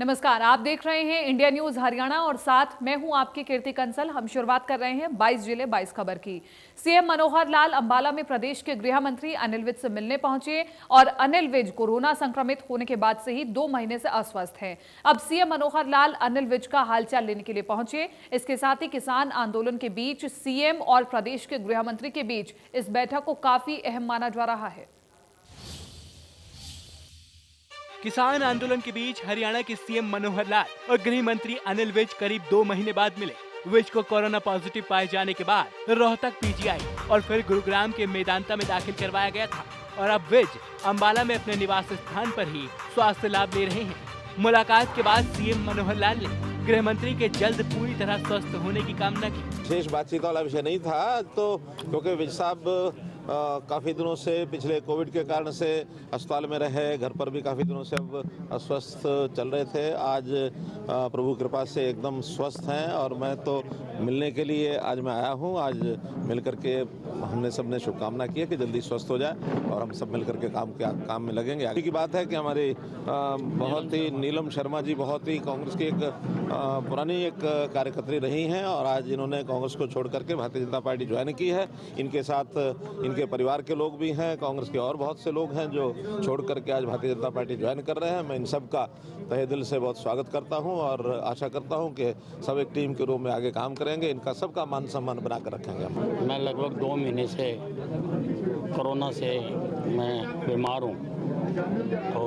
नमस्कार, आप देख रहे हैं इंडिया न्यूज हरियाणा और साथ मैं हूं आपकी कीर्ति कंसल। हम शुरुआत कर रहे हैं 22 जिले 22 खबर की। सीएम मनोहर लाल अंबाला में प्रदेश के गृह मंत्री अनिल विज से मिलने पहुंचे और अनिल विज कोरोना संक्रमित होने के बाद से ही 2 महीने से अस्वस्थ हैं। अब सीएम मनोहर लाल अनिल विज का हालचाल लेने के लिए पहुंचे। इसके साथ ही किसान आंदोलन के बीच सीएम और प्रदेश के गृह मंत्री के बीच इस बैठक को काफी अहम माना जा रहा है। किसान आंदोलन के बीच हरियाणा के सीएम मनोहर लाल और गृह मंत्री अनिल विज करीब 2 महीने बाद मिले। विज को कोरोना पॉजिटिव पाए जाने के बाद रोहतक पीजीआई और फिर गुरुग्राम के मेदांता में दाखिल करवाया गया था और अब विज अंबाला में अपने निवास स्थान पर ही स्वास्थ्य लाभ ले रहे हैं। मुलाकात के बाद सीएम मनोहर लाल ने गृह मंत्री के जल्द पूरी तरह स्वस्थ होने की कामना की। विशेष बातचीत वाला विषय नहीं था, तो क्योंकि विज साहब काफ़ी दिनों से पिछले कोविड के कारण से अस्पताल में रहे, घर पर भी काफ़ी दिनों से अब अस्वस्थ चल रहे थे। आज प्रभु कृपा से एकदम स्वस्थ हैं और मैं तो मिलने के लिए आज मैं आया हूं। आज मिल करके हमने सबने शुभकामना की है कि जल्दी स्वस्थ हो जाए और हम सब मिल करके काम में लगेंगे। आगे की बात है कि हमारी बहुत ही नीलम शर्मा जी बहुत ही कांग्रेस की एक पुरानी एक कार्यकर्त्री रही हैं और आज इन्होंने कांग्रेस को छोड़ करके भारतीय जनता पार्टी ज्वाइन की है। इनके साथ इनके परिवार के लोग भी हैं, कांग्रेस के और बहुत से लोग हैं जो छोड़ करके आज भारतीय जनता पार्टी ज्वाइन कर रहे हैं। मैं इन सब का तहे दिल से बहुत स्वागत करता हूं और आशा करता हूं कि सब एक टीम के रूप में आगे काम करेंगे। इनका सबका मान सम्मान बनाकर रखेंगे। मैं लगभग 2 महीने से कोरोना से मैं बीमार हूँ। तो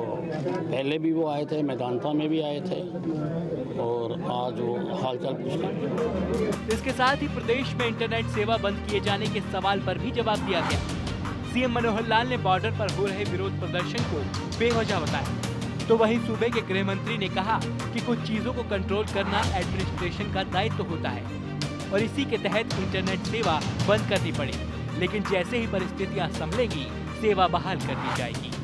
पहले भी वो आए थे, मेदांता में भी आए थे और आज वो हालचाल पूछते। इसके साथ ही प्रदेश में इंटरनेट सेवा बंद किए जाने के सवाल पर भी जवाब दिया गया। सीएम मनोहर लाल ने बॉर्डर पर हो रहे विरोध प्रदर्शन को बेवजह बताया, तो वहीं सूबे के गृह मंत्री ने कहा कि कुछ चीजों को कंट्रोल करना एडमिनिस्ट्रेशन का दायित्व होता है और इसी के तहत इंटरनेट सेवा बंद करनी पड़ी, लेकिन जैसे ही परिस्थितियां संभलेगी सेवा बहाल कर दी जाएगी।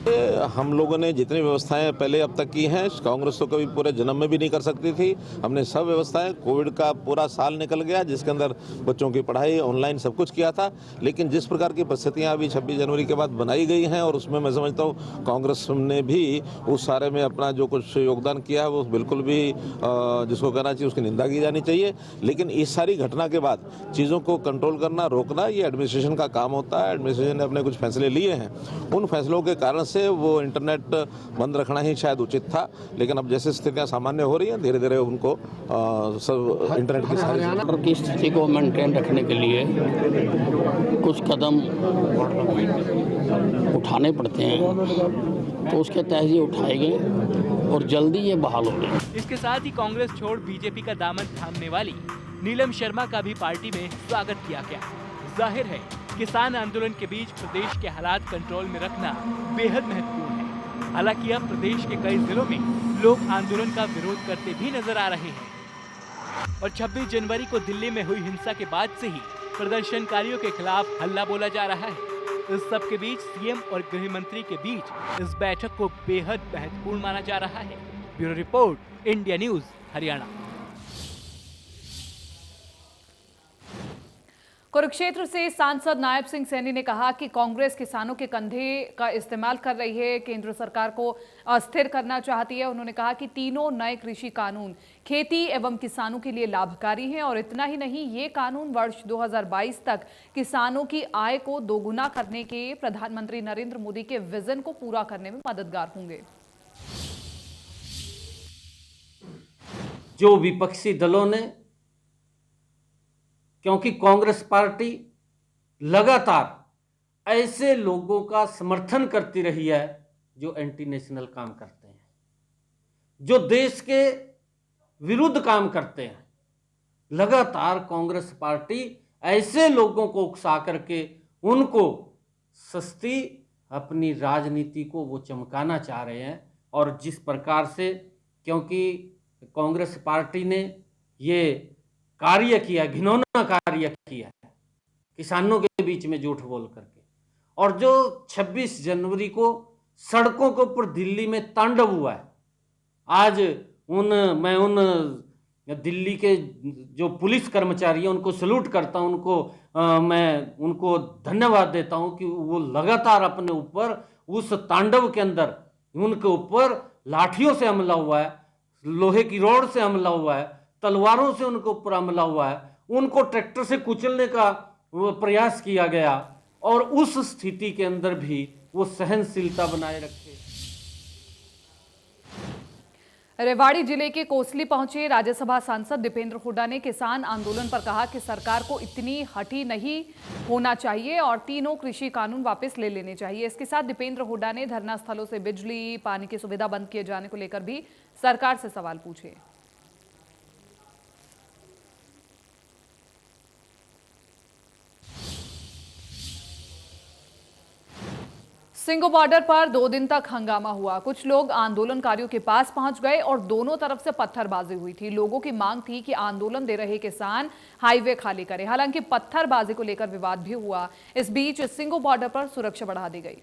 हम लोगों ने जितनी व्यवस्थाएं पहले अब तक की हैं, कांग्रेस तो कभी पूरे जन्म में भी नहीं कर सकती थी। हमने सब व्यवस्थाएं, कोविड का पूरा साल निकल गया जिसके अंदर बच्चों की पढ़ाई ऑनलाइन सब कुछ किया था, लेकिन जिस प्रकार की परिस्थितियां अभी 26 जनवरी के बाद बनाई गई हैं और उसमें मैं समझता हूँ कांग्रेस ने भी उस सारे में अपना जो कुछ योगदान किया है वो बिल्कुल भी जिसको कहना चाहिए उसकी निंदा की जानी चाहिए। लेकिन इस सारी घटना के बाद चीज़ों को कंट्रोल करना, रोकना ये एडमिनिस्ट्रेशन का काम होता है। एडमिनिस्ट्रेशन ने अपने कुछ फैसले लिए हैं, उन फैसलों के कारण से वो इंटरनेट बंद रखना ही शायद उचित था, लेकिन अब जैसे स्थितियां सामान्य हो रही हैं धीरे धीरे उनको सब इंटरनेट की सारी की स्थिति को मेंटेन रखने के लिए कुछ कदम उठाने पड़ते हैं, तो उसके तहत ये उठाए गए और जल्दी ये बहाल हो गए। इसके साथ ही कांग्रेस छोड़ बीजेपी का दामन थामने वाली नीलम शर्मा का भी पार्टी में स्वागत किया गया। जाहिर है किसान आंदोलन के बीच प्रदेश के हालात कंट्रोल में रखना बेहद महत्वपूर्ण है। हालांकि अब प्रदेश के कई जिलों में लोग आंदोलन का विरोध करते भी नजर आ रहे हैं और 26 जनवरी को दिल्ली में हुई हिंसा के बाद से ही प्रदर्शनकारियों के खिलाफ हल्ला बोला जा रहा है। इस सब के बीच सीएम और गृह मंत्री के बीच इस बैठक को बेहद महत्वपूर्ण माना जा रहा है। Bureau report, India news Haryana. Kurukshetra से सांसद नायब सिंह सैनी ने कहा कि कांग्रेस किसानों के कंधे का इस्तेमाल कर रही है, केंद्र सरकार को अस्थिर करना चाहती है। उन्होंने कहा कि तीनों नए कृषि कानून खेती एवं किसानों के लिए लाभकारी हैं और इतना ही नहीं, ये कानून वर्ष 2022 तक किसानों की आय को दोगुना करने के प्रधानमंत्री नरेंद्र मोदी के विजन को पूरा करने में मददगार होंगे। जो विपक्षी दलों ने, क्योंकि कांग्रेस पार्टी लगातार ऐसे लोगों का समर्थन करती रही है जो एंटी नेशनल काम करते हैं, जो देश के विरुद्ध काम करते हैं। लगातार कांग्रेस पार्टी ऐसे लोगों को उकसा करके उनको सस्ती अपनी राजनीति को वो चमकाना चाह रहे हैं। और जिस प्रकार से, क्योंकि कांग्रेस पार्टी ने ये कार्य किया, घिनौना कार्य किया है किसानों के बीच में झूठ बोल करके, और जो 26 जनवरी को सड़कों के ऊपर दिल्ली में तांडव हुआ है। आज मैं उन दिल्ली के जो पुलिस कर्मचारी हैं उनको सैल्यूट करता हूं, मैं उनको धन्यवाद देता हूं कि वो लगातार अपने ऊपर उस तांडव के अंदर उनके ऊपर लाठियों से हमला हुआ है, लोहे की रॉड से हमला हुआ है, तलवारों से उनके ऊपर हमला हुआ है, उनको ट्रैक्टर से कुचलने का प्रयास किया गया, और उस स्थिति के अंदर भी वो सहनशीलता बनाए रखे। रेवाड़ी जिले के कोसली पहुंचे राज्यसभा सांसद दीपेंद्र हुड्डा ने किसान आंदोलन पर कहा कि सरकार को इतनी हठी नहीं होना चाहिए और तीनों कृषि कानून वापस ले लेने चाहिए। इसके साथ दीपेंद्र हुड्डा ने धरना स्थलों से बिजली पानी की सुविधा बंद किए जाने को लेकर भी सरकार से सवाल पूछे। सिंगू बॉर्डर पर 2 दिन तक हंगामा हुआ। कुछ लोग आंदोलनकारियों के पास पहुंच गए और दोनों तरफ से पत्थरबाजी हुई थी। लोगों की मांग थी कि आंदोलन दे रहे किसान हाईवे खाली करें। हालांकि पत्थरबाजी को लेकर विवाद भी हुआ। इस बीच सिंगू बॉर्डर पर सुरक्षा बढ़ा दी गई।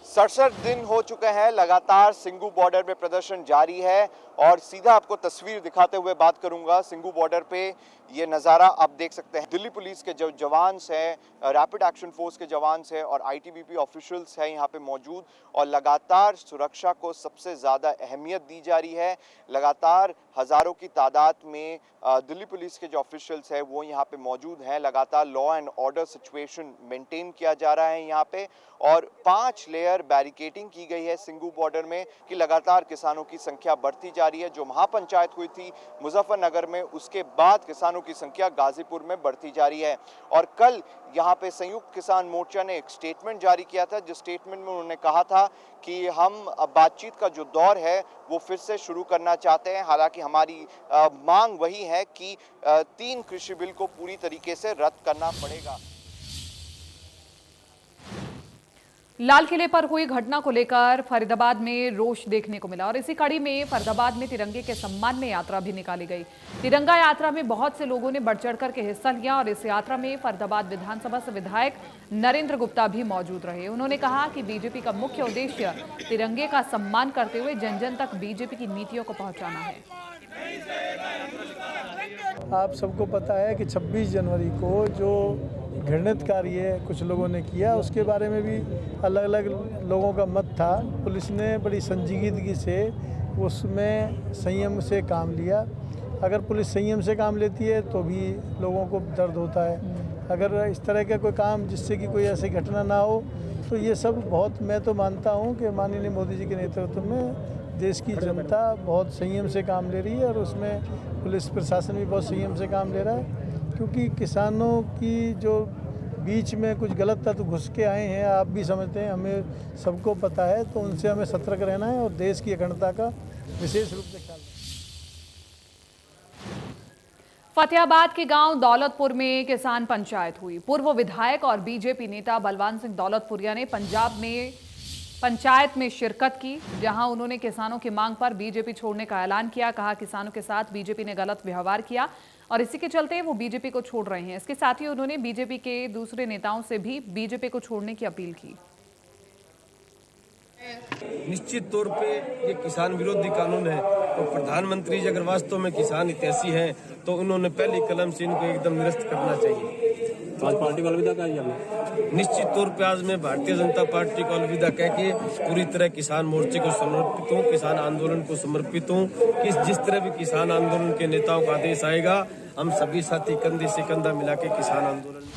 67 दिन हो चुके हैं लगातार सिंगू बॉर्डर में प्रदर्शन जारी है, और सीधा आपको तस्वीर दिखाते हुए बात करूंगा। सिंगू बॉर्डर पे ये नज़ारा आप देख सकते हैं। दिल्ली पुलिस के जो जवान हैं, रैपिड एक्शन फोर्स के जवान हैं और आईटीबीपी ऑफिशियल्स हैं यहाँ पे मौजूद, और लगातार सुरक्षा को सबसे ज़्यादा अहमियत दी जा रही है। लगातार हज़ारों की तादाद में दिल्ली पुलिस के जो ऑफिशियल्स हैं वो यहाँ पे मौजूद हैं। लगातार law and order situation maintain किया जा रहा है यहाँ पे, और 5 लेयर बैरिकेडिंग की गई है सिंगू बॉर्डर में कि लगातार किसानों की संख्या बढ़ती जा रही है। जो महापंचायत हुई थी मुजफ्फरनगर में, उसके बाद किसानों की संख्या गाजीपुर में बढ़ती जा रही है। और कल यहाँ पे संयुक्त किसान मोर्चा ने एक स्टेटमेंट जारी किया था, जिस स्टेटमेंट में उन्होंने कहा था कि हम बातचीत का जो दौर है वो फिर से शुरू करना चाहते हैं। हालांकि हमारी मांग वही है कि 3 कृषि बिल को पूरी तरीके से रद्द करना पड़ेगा। लाल किले पर हुई घटना को लेकर फरीदाबाद में रोष देखने को मिला, और इसी कड़ी में फरीदाबाद में तिरंगे के सम्मान में यात्रा भी निकाली गई। तिरंगा यात्रा में बहुत से लोगों ने बढ़ चढ़कर के हिस्सा लिया, और इस यात्रा में फरीदाबाद विधानसभा से विधायक नरेंद्र गुप्ता भी मौजूद रहे। उन्होंने कहा कि बीजेपी का मुख्य उद्देश्य तिरंगे का सम्मान करते हुए जन जन तक बीजेपी की नीतियों को पहुंचाना है। आप सबको पता है कि 26 जनवरी को जो घृणित कार्य कुछ लोगों ने किया, उसके बारे में भी अलग अलग लोगों का मत था। पुलिस ने बड़ी संजीदगी से उसमें संयम से काम लिया। अगर पुलिस संयम से काम लेती है तो भी लोगों को दर्द होता है। अगर इस तरह का कोई काम जिससे कि कोई ऐसी घटना ना हो, तो ये सब बहुत, मैं तो मानता हूँ कि माननीय मोदी जी के नेतृत्व में देश की जनता बहुत संयम से काम ले रही है, और उसमें पुलिस प्रशासन भी बहुत संयम से काम ले रहा है। क्योंकि किसानों की जो बीच में कुछ गलत तत्व घुस के आए हैं, आप भी समझते हैं, हमें सबको पता है, तो उनसे हमें सतर्क रहना है और देश की अखंडता का विशेष रूप से ख्याल रखना है। फतेहाबाद के गांव दौलतपुर में किसान पंचायत हुई। पूर्व विधायक और बीजेपी नेता बलवान सिंह दौलतपुरिया ने पंजाब में पंचायत में शिरकत की, जहां उन्होंने किसानों की मांग पर बीजेपी छोड़ने का ऐलान किया। कहा किसानों के साथ बीजेपी ने गलत व्यवहार किया और इसी के चलते वो बीजेपी को छोड़ रहे हैं। इसके साथ ही उन्होंने बीजेपी के दूसरे नेताओं से भी बीजेपी को छोड़ने की अपील की। निश्चित तौर पे ये किसान विरोधी कानून है, तो प्रधानमंत्री जी अगर वास्तव में किसान हितैषी हैं तो उन्होंने पहली कलम से इनको एकदम निरस्त करना चाहिए। तो आज पार्टी का अलविदा कहा हमने। निश्चित तौर पे आज मैं भारतीय जनता पार्टी को अलविदा कह के पूरी तरह किसान मोर्चे को समर्पित हूँ, किसान आंदोलन को समर्पित हूँ। कि जिस तरह भी किसान आंदोलन के नेताओं का आदेश आएगा, हम सभी साथी कंधे से कंधा मिला के किसान आंदोलन।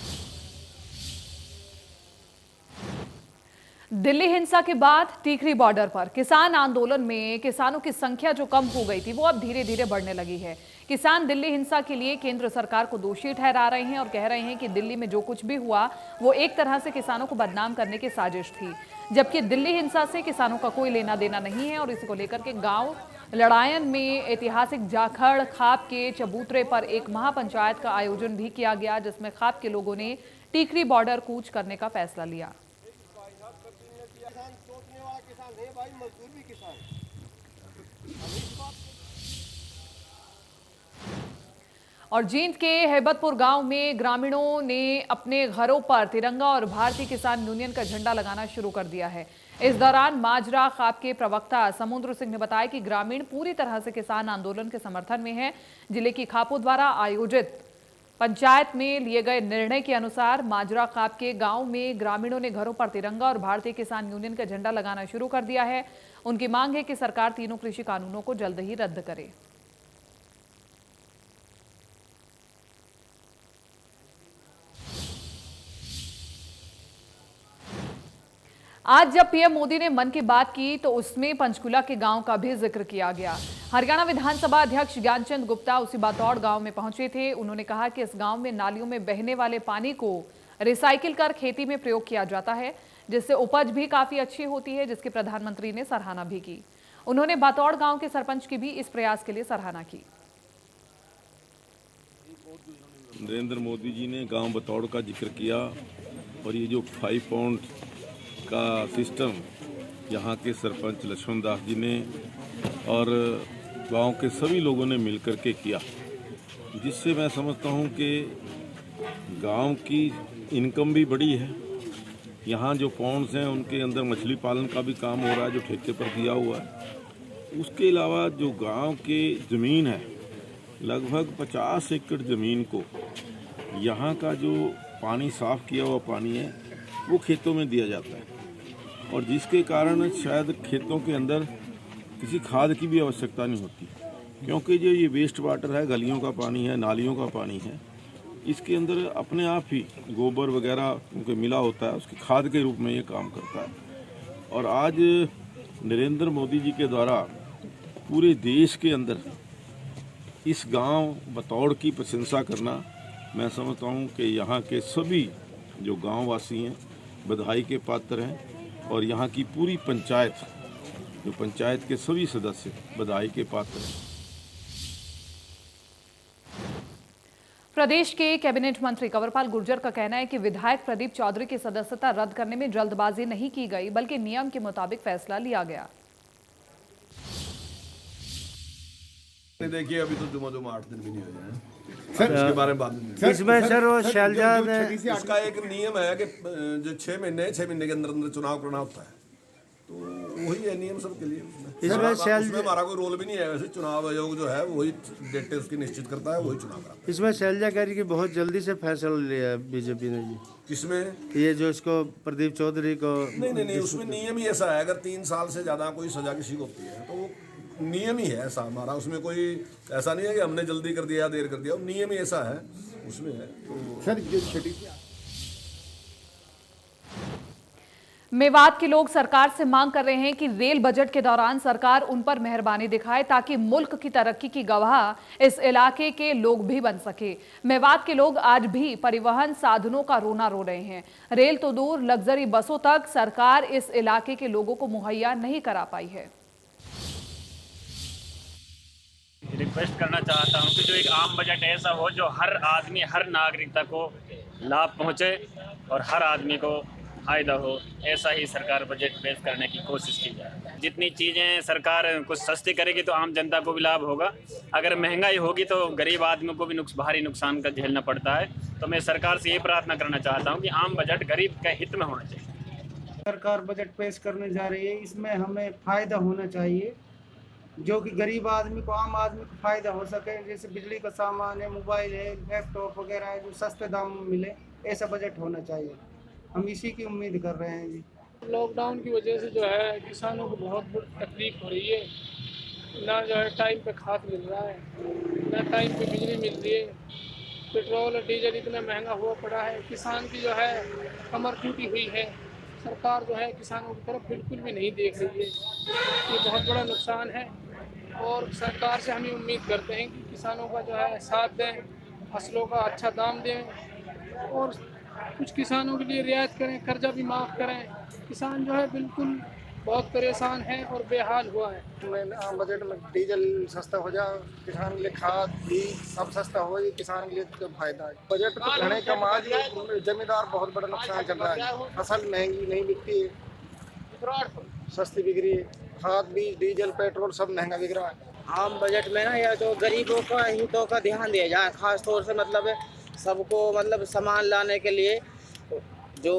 दिल्ली हिंसा के बाद टीकरी बॉर्डर पर किसान आंदोलन में किसानों की संख्या जो कम हो गई थी वो अब धीरे धीरे बढ़ने लगी है। किसान दिल्ली हिंसा के लिए केंद्र सरकार को दोषी ठहरा रहे हैं और कह रहे हैं कि दिल्ली में जो कुछ भी हुआ वो एक तरह से किसानों को बदनाम करने की साजिश थी, जबकि दिल्ली हिंसा से किसानों का कोई लेना देना नहीं है। और इसी को लेकर के गांव लड़ायन में ऐतिहासिक जाखड़ खाप के चबूतरे पर एक महापंचायत का आयोजन भी किया गया, जिसमें खाप के लोगों ने टीकरी बॉर्डर कूच करने का फैसला लिया। और जींद के हेबतपुर गांव में ग्रामीणों ने अपने घरों पर तिरंगा और भारतीय किसान यूनियन का झंडा लगाना शुरू कर दिया है। इस दौरान माजरा खाप के प्रवक्ता समुद्र सिंह ने बताया कि ग्रामीण पूरी तरह से किसान आंदोलन के समर्थन में है। जिले की खापों द्वारा आयोजित पंचायत में लिए गए निर्णय के अनुसार माजरा काप के गांव में ग्रामीणों ने घरों पर तिरंगा और भारतीय किसान यूनियन का झंडा लगाना शुरू कर दिया है। उनकी मांग है कि सरकार तीनों कृषि कानूनों को जल्द ही रद्द करे। आज जब पीएम मोदी ने मन की बात की तो उसमें पंचकुला के गांव का भी जिक्र किया गया। हरियाणा विधानसभा अध्यक्ष ज्ञानचंद गुप्ता उसी बातौड़ गांव में पहुंचे थे। उन्होंने कहा कि इस गांव में नालियों में बहने वाले पानी को रिसाइकिल कर खेती में प्रयोग किया जाता है, जिससे उपज भी काफी अच्छी होती है, जिसकी प्रधानमंत्री ने सराहना भी की। उन्होंने बातौड़ गांव के सरपंच की भी इस प्रयास के लिए सराहना की। नरेंद्र मोदी जी ने गांव बतौड़ का जिक्र किया और ये जो 5 पॉइंट का सिस्टम यहाँ के सरपंच लक्ष्मण दास जी ने और गांव के सभी लोगों ने मिलकर के किया, जिससे मैं समझता हूँ कि गांव की इनकम भी बड़ी है। यहाँ जो पॉन्ड्स हैं उनके अंदर मछली पालन का भी काम हो रहा है जो ठेके पर दिया हुआ है। उसके अलावा जो गांव के ज़मीन है, लगभग 50 एकड़ ज़मीन को यहाँ का जो पानी साफ़ किया हुआ पानी है वो खेतों में दिया जाता है, और जिसके कारण शायद खेतों के अंदर किसी खाद की भी आवश्यकता नहीं होती, क्योंकि जो ये वेस्ट वाटर है, गलियों का पानी है, नालियों का पानी है, इसके अंदर अपने आप ही गोबर वगैरह उनको मिला होता है, उसकी खाद के रूप में ये काम करता है। और आज नरेंद्र मोदी जी के द्वारा पूरे देश के अंदर इस गांव बतौड़ की प्रशंसा करना, मैं समझता हूं कि यहाँ के सभी जो गांववासी हैं बधाई के पात्र हैं, और यहाँ की पूरी पंचायत, जो पंचायत के सभी सदस्य बधाई के पात्र हैं। प्रदेश के कैबिनेट मंत्री कंवरपाल गुर्जर का कहना है कि विधायक प्रदीप चौधरी की सदस्यता रद्द करने में जल्दबाजी नहीं की गई, बल्कि नियम के मुताबिक फैसला लिया गया। देखिए अभी तो दुमा 8 दिन भी नहीं हुए हैं सर, इसके बारे में बात नहीं। इसमें सर वो शैलजा ने उसका एक नियम है कि जो 6 महीने के अंदर अंदर चुनाव करना होता है, तो वही है नियम सबके लिए। इसमें हमारा कोई रोल भी नहीं है, वैसे चुनाव आयोग जो है वही डेट उसकी निश्चित करता है, वही चुनाव कराता है। इसमें शैलजा कह रही कि बहुत जल्दी से फैसला लिया है बीजेपी ने जी। किसमें? ये जो इसको प्रदीप चौधरी को नहीं, उसमें नियम ही ऐसा है, अगर 3 साल से ज्यादा कोई सजा किसी को होती है तो वो नियम ही है ऐसा हमारा। उसमें कोई ऐसा नहीं है कि हमने जल्दी कर दिया देर कर दिया, नियम ही ऐसा है उसमें है। तो सर मेवात के लोग सरकार से मांग कर रहे हैं कि रेल बजट के दौरान सरकार उन पर मेहरबानी दिखाए, ताकि मुल्क की तरक्की की गवाह इस इलाके के लोग भी बन सके। मेवात के लोग आज भी परिवहन साधनों का रोना रो रहे हैं। रेल तो दूर, लग्जरी बसों तक सरकार इस इलाके के लोगों को मुहैया नहीं करा पाई है। रिक्वेस्ट करना चाहता हूं कि जो एक आम बजट ऐसा हो जो हर आदमी, हर नागरिकता को लाभ पहुंचे और हर आदमी को फायदा हो, ऐसा ही सरकार बजट पेश करने की कोशिश की जाए। जितनी चीज़ें सरकार कुछ सस्ती करेगी तो आम जनता को भी लाभ होगा, अगर महंगाई होगी तो गरीब आदमी को भी भारी नुकसान का झेलना पड़ता है। तो मैं सरकार से ये प्रार्थना करना चाहता हूँ कि आम बजट गरीब के हित में होना चाहिए। सरकार बजट पेश करने जा रही है, इसमें हमें फ़ायदा होना चाहिए, जो कि गरीब आदमी को, आम आदमी को फ़ायदा हो सके। जैसे बिजली का सामान है, मोबाइल है, लैपटॉप वगैरह है, जो सस्ते दाम में मिले, ऐसा बजट होना चाहिए। हम इसी की उम्मीद कर रहे हैं जी। लॉकडाउन की वजह से जो है किसानों को बहुत तकलीफ हो रही है, ना जो है टाइम पे खाद मिल रहा है, ना टाइम पे बिजली मिल रही है, पेट्रोल और डीजल इतना महंगा हुआ पड़ा है, किसान की जो है कमर टूटी हुई है। सरकार जो है किसानों की तरफ बिल्कुल भी नहीं देख रही है, ये बहुत बड़ा नुकसान है। और सरकार से हम ये उम्मीद करते हैं कि किसानों का जो है साथ दें, फसलों का अच्छा दाम दें और कुछ किसानों के लिए रियायत करें, कर्जा भी माफ़ करें। किसान जो है बिल्कुल बहुत परेशान है और बेहाल हुआ है। आम बजट में डीजल सस्ता हो जाए, किसान के लिए खाद भी सब सस्ता हो, ये किसान के लिए तो फायदा है। बजट तो घने कम, आज जमींदार बहुत बड़ा नुकसान चल रहा है। फसल महंगी नहीं बिकती है, सस्ती बिक रही है, खाद भी, डीजल, पेट्रोल सब महंगा बिक रहा है। आम बजट में ना या तो गरीबों का हितों का ध्यान दिया जाए, खास तौर से मतलब सबको मतलब सामान लाने के लिए जो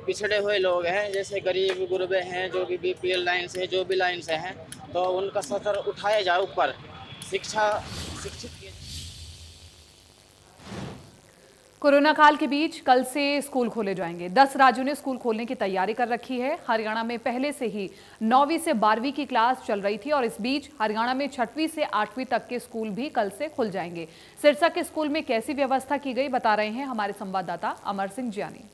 पिछड़े हुए लोग हैं, जैसे गरीब गुरबे हैं, जो भी बीपीएल लाइन से, जो भी लाइन से हैं, तो उनका स्तर उठाया जाए ऊपर, शिक्षित किया। कोरोना काल के बीच कल से स्कूल खोले जाएंगे। 10 राज्यों ने स्कूल खोलने की तैयारी कर रखी है। हरियाणा में पहले से ही 9वीं से 12वीं की क्लास चल रही थी और इस बीच हरियाणा में 6वीं से 8वीं तक के स्कूल भी कल से खुल जाएंगे। सिरसा के स्कूल में कैसी व्यवस्था की गई बता रहे हैं हमारे संवाददाता अमर सिंह ज्ञानी।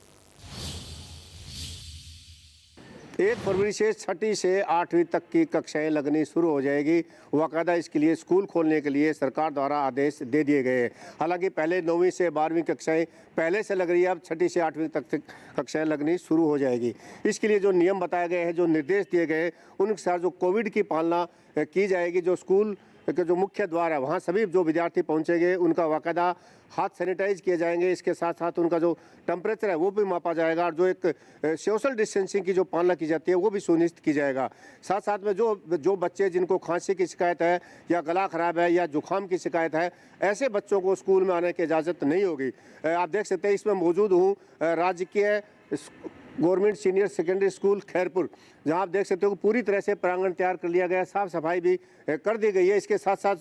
1 फरवरी से 6वीं से 8वीं तक की कक्षाएं लगनी शुरू हो जाएगी। वाकायदा इसके लिए स्कूल खोलने के लिए सरकार द्वारा आदेश दे दिए गए हैं। हालांकि पहले 9वीं से 12वीं कक्षाएं पहले से लग रही है, अब 6वीं से 8वीं तक कक्षाएं लगनी शुरू हो जाएगी। इसके लिए जो नियम बताए गए हैं, जो निर्देश दिए गए, उनके साथ जो कोविड की पालना की जाएगी। जो स्कूल के जो मुख्य द्वार है वहाँ सभी जो विद्यार्थी पहुँचेंगे उनका वाकायदा हाथ सैनिटाइज किए जाएंगे। इसके साथ साथ उनका जो टेम्परेचर है वो भी मापा जाएगा और जो एक सोशल डिस्टेंसिंग की जो पालना की जाती है वो भी सुनिश्चित की जाएगा। साथ साथ में जो बच्चे जिनको खांसी की शिकायत है या गला खराब है या जुकाम की शिकायत है, ऐसे बच्चों को स्कूल में आने की इजाज़त नहीं होगी। आप देख सकते हैं इसमें मौजूद हूँ राजकीय government senior secondary school Khairpur, जहां आप देख सकते हो कि पूरी तरह से प्रांगण तैयार कर लिया गया है, साफ सफाई भी कर दी गई है। इसके साथ साथ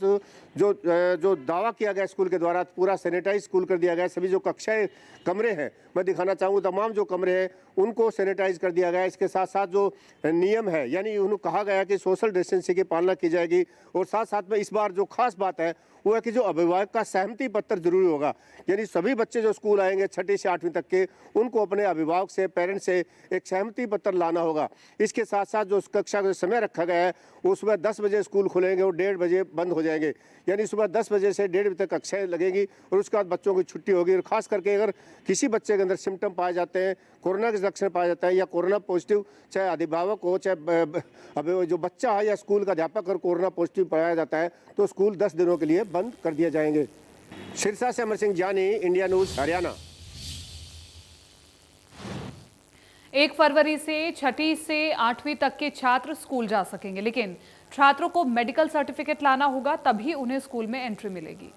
जो दावा किया गया स्कूल के द्वारा, पूरा सैनिटाइज स्कूल कर दिया गया। सभी जो कक्षाएं कमरे हैं, मैं दिखाना चाहूँगा, तमाम जो कमरे हैं उनको सैनिटाइज कर दिया गया है। इसके साथ साथ जो नियम है, यानी उन्होंने कहा गया कि सोशल डिस्टेंसिंग की पालना की जाएगी। और साथ साथ में इस बार जो खास बात है वो है कि जो अभिभावक का सहमति पत्र जरूरी होगा, यानी सभी बच्चे जो स्कूल आएंगे 6वीं से 8वीं तक के, उनको अपने अभिभावक से, पेरेंट्स से एक सहमति पत्र लाना होगा। इसके साथ साथ जो कक्षा का समय रखा गया है वो सुबह 10 बजे स्कूल खुलेंगे और 1:30 बजे बंद हो जाएंगे, यानी सुबह 10 बजे से 1:30 बजे तक कक्षाएं लगेंगी और उसके बाद बच्चों की छुट्टी होगी। और खास करके अगर किसी बच्चे के अंदर सिम्टम पाए जाते हैं, कोरोना के लक्षण पाया जाता है या कोरोना पॉजिटिव, चाहे अभिभावक हो चाहे जो बच्चा है या स्कूल का अध्यापक अगर कोरोना पॉजिटिव पाया जाता है तो स्कूल 10 दिनों के लिए बंद कर दिए जाएंगे। सिरसा से अमर सिंह ज्ञानी, इंडिया न्यूज हरियाणा। 1 फरवरी से 6वीं से 8वीं तक के छात्र स्कूल जा सकेंगे, लेकिन छात्रों को मेडिकल सर्टिफिकेट लाना होगा, तभी उन्हें स्कूल में एंट्री मिलेगी।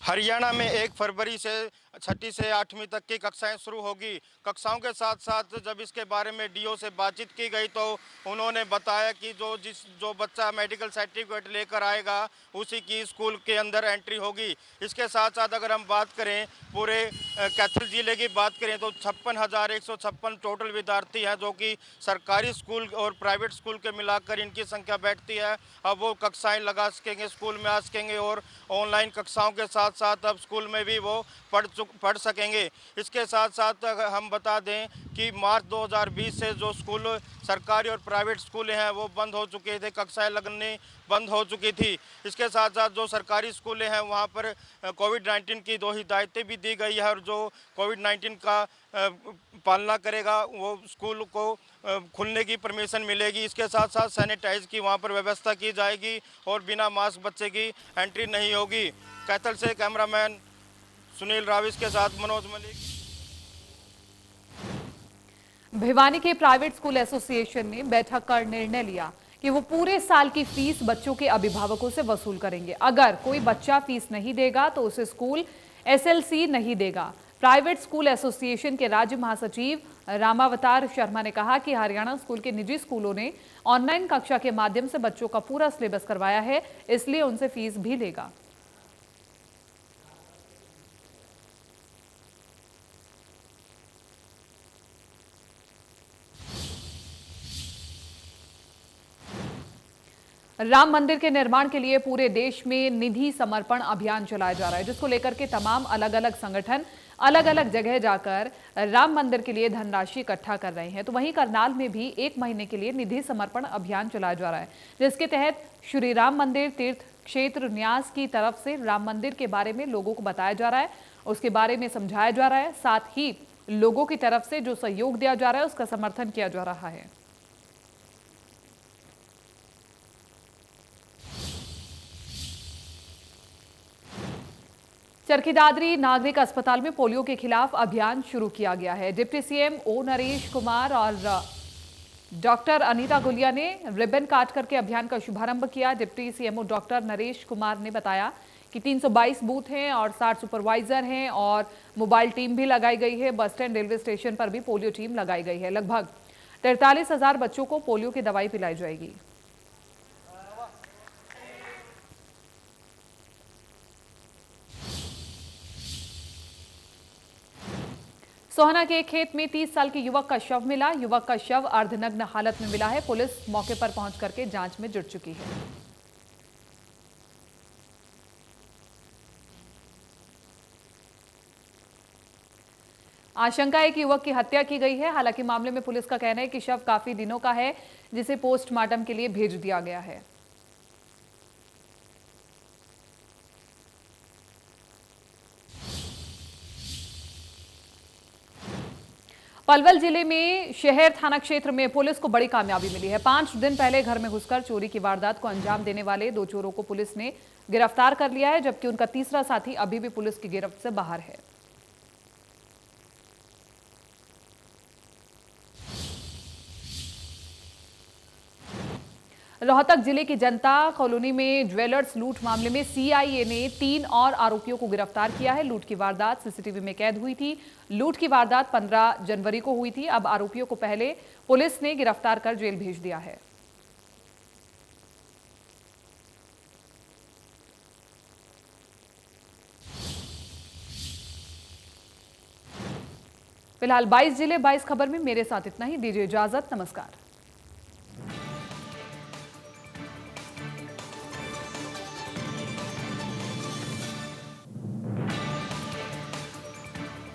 हरियाणा में 1 फरवरी से 6वीं से 8वीं तक की कक्षाएं शुरू होगी। कक्षाओं के साथ साथ जब इसके बारे में डीओ से बातचीत की गई तो उन्होंने बताया कि जो बच्चा मेडिकल सर्टिफिकेट लेकर आएगा उसी की स्कूल के अंदर एंट्री होगी। इसके साथ साथ अगर हम बात करें पूरे कैथल जिले की बात करें तो 56,156 टोटल विद्यार्थी हैं, जो कि सरकारी स्कूल और प्राइवेट स्कूल के मिलाकर इनकी संख्या बैठती है। अब वो कक्षाएं लगा सकेंगे, स्कूल में आ सकेंगे और ऑनलाइन कक्षाओं के साथ साथ अब स्कूल में भी वो पढ़ सकेंगे। इसके साथ साथ हम बता दें कि मार्च 2020 से जो स्कूल सरकारी और प्राइवेट स्कूल हैं वो बंद हो चुके थे, कक्षाएं लगनी बंद हो चुकी थी। इसके साथ साथ जो सरकारी स्कूलें हैं वहाँ पर कोविड-19 की 2 हिदायतें भी दी गई है और जो कोविड-19 का पालना करेगा वो स्कूल को खुलने की परमिशन मिलेगी। इसके साथ साथ सैनिटाइज की वहाँ पर व्यवस्था की जाएगी और बिना मास्क बच्चे की एंट्री नहीं होगी। कैथल से कैमरामैन सुनील राविस के साथ मनोज मलिक। भिवानी के प्राइवेट स्कूल एसोसिएशन ने बैठक कर निर्णय लिया कि वो पूरे साल की फीस बच्चों के अभिभावकों से वसूल करेंगे। अगर कोई बच्चा फीस नहीं देगा तो उसे स्कूल एसएलसी नहीं देगा। प्राइवेट स्कूल एसोसिएशन के राज्य महासचिव रामावतार शर्मा ने कहा कि हरियाणा स्कूल के निजी स्कूलों ने ऑनलाइन कक्षा के माध्यम से बच्चों का पूरा सिलेबस करवाया है, इसलिए उनसे फीस भी लेगा। राम मंदिर के निर्माण के लिए पूरे देश में निधि समर्पण अभियान चलाया जा रहा है, जिसको लेकर के तमाम अलग अलग संगठन अलग अलग जगह जाकर राम मंदिर के लिए धनराशि इकट्ठा कर रहे हैं। तो वहीं करनाल में भी 1 महीने के लिए निधि समर्पण अभियान चलाया जा रहा है, जिसके तहत श्री राम मंदिर तीर्थ क्षेत्र न्यास की तरफ से राम मंदिर के बारे में लोगों को बताया जा रहा है, उसके बारे में समझाया जा रहा है, साथ ही लोगों की तरफ से जो सहयोग दिया जा रहा है उसका समर्थन किया जा रहा है। चरखी दादरी नागरिक अस्पताल में पोलियो के खिलाफ अभियान शुरू किया गया है। डिप्टी सीएम ओ नरेश कुमार और डॉक्टर अनीता गुलिया ने रिबन काट करके अभियान का शुभारंभ किया। Deputy CMO doctor Naresh Kumar ने बताया कि 322 बूथ हैं और 60 सुपरवाइजर हैं और मोबाइल टीम भी लगाई गई है। बस स्टैंड, रेलवे स्टेशन पर भी पोलियो टीम लगाई गई है। लगभग 43,000 बच्चों को पोलियो की दवाई पिलाई जाएगी। सोहना के एक खेत में 30 साल के युवक का शव मिला। युवक का शव अर्धनग्न हालत में मिला है। पुलिस मौके पर पहुंच करके जांच में जुट चुकी है। आशंका है कि युवक की हत्या की गई है। हालांकि मामले में पुलिस का कहना है कि शव काफी दिनों का है, जिसे पोस्टमार्टम के लिए भेज दिया गया है। पलवल जिले में शहर थाना क्षेत्र में पुलिस को बड़ी कामयाबी मिली है। 5 दिन पहले घर में घुसकर चोरी की वारदात को अंजाम देने वाले 2 चोरों को पुलिस ने गिरफ्तार कर लिया है, जबकि उनका तीसरा साथी अभी भी पुलिस की गिरफ्त से बाहर है। रोहतक जिले की जनता कॉलोनी में ज्वेलर्स लूट मामले में सीआईए ने 3 और आरोपियों को गिरफ्तार किया है। लूट की वारदात सीसीटीवी में कैद हुई थी। लूट की वारदात 15 जनवरी को हुई थी। अब आरोपियों को पहले पुलिस ने गिरफ्तार कर जेल भेज दिया है। फिलहाल 22 जिले 22 खबर में मेरे साथ इतना ही। दीजिए इजाजत। नमस्कार।